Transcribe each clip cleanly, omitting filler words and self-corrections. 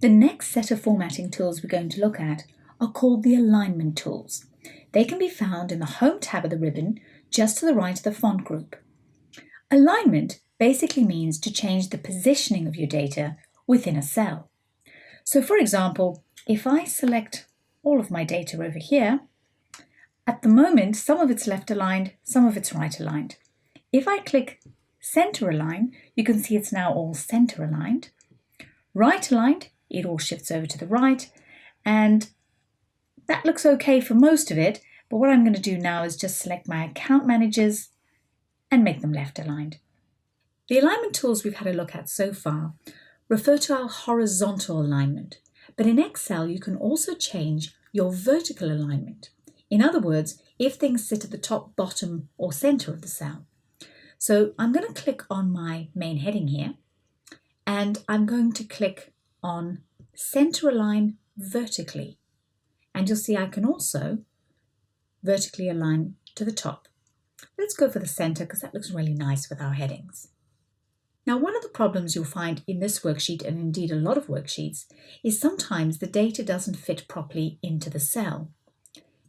The next set of formatting tools we're going to look at are called the alignment tools. They can be found in the Home tab of the ribbon, just to the right of the font group. Alignment basically means to change the positioning of your data within a cell. So for example, if I select all of my data over here, at the moment some of it's left aligned, some of it's right aligned. If I click center align, you can see it's now all center aligned. Right aligned, it all shifts over to the right, and that looks okay for most of it, but what I'm going to do now is just select my account managers and make them left aligned. The alignment tools we've had a look at so far refer to our horizontal alignment, but in Excel you can also change your vertical alignment. In other words, if things sit at the top, bottom or center of the cell. So I'm going to click on my main heading here, and I'm going to click on center align vertically. And you'll see I can also vertically align to the top. Let's go for the center because that looks really nice with our headings. Now, one of the problems you'll find in this worksheet, and indeed a lot of worksheets, is sometimes the data doesn't fit properly into the cell.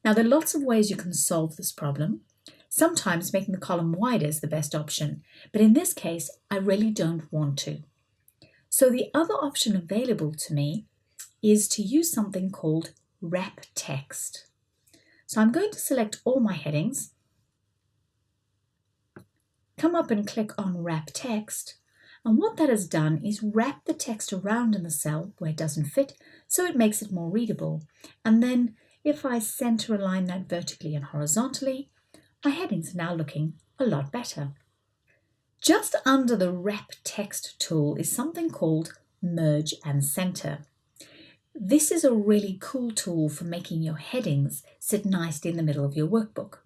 Now, there are lots of ways you can solve this problem. Sometimes making the column wider is the best option, but in this case, I really don't want to. So the other option available to me is to use something called wrap text. So I'm going to select all my headings, come up and click on wrap text, and what that has done is wrap the text around in the cell where it doesn't fit, so it makes it more readable. And then if I center align that vertically and horizontally, my headings are now looking a lot better. Just under the wrap text tool is something called merge and center. This is a really cool tool for making your headings sit nicely in the middle of your workbook.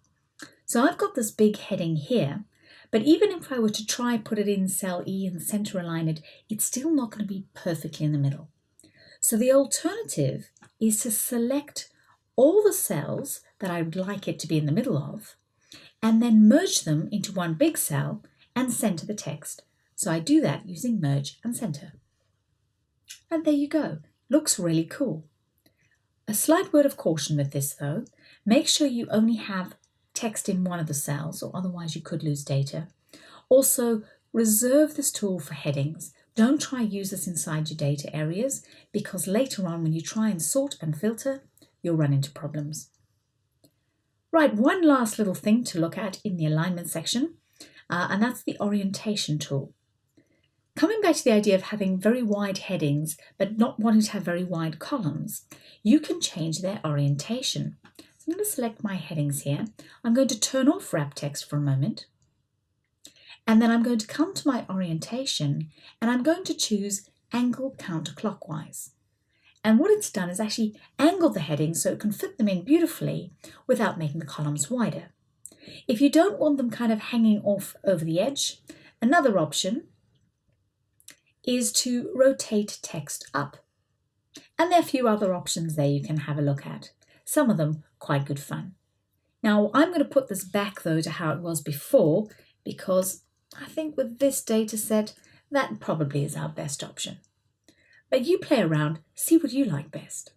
So I've got this big heading here, but even if I were to try put it in cell E and center align it, it's still not going to be perfectly in the middle. So the alternative is to select all the cells that I would like it to be in the middle of, and then merge them into one big cell and center the text. So I do that using merge and center. And there you go. Looks really cool. A slight word of caution with this though, make sure you only have text in one of the cells, or otherwise you could lose data. Also, reserve this tool for headings. Don't try use this inside your data areas, because later on when you try and sort and filter, you'll run into problems. Right, one last little thing to look at in the alignment section, and that's the orientation tool. Coming back to the idea of having very wide headings but not wanting to have very wide columns, you can change their orientation. So I'm going to select my headings here. I'm going to turn off wrap text for a moment, and then I'm going to come to my orientation and I'm going to choose angle counterclockwise. And what it's done is actually angled the headings so it can fit them in beautifully without making the columns wider. If you don't want them kind of hanging off over the edge, another option is to rotate text up. And there are a few other options there you can have a look at. Some of them quite good fun. Now I'm going to put this back though to how it was before, because I think with this data set that probably is our best option. But you play around, see what you like best.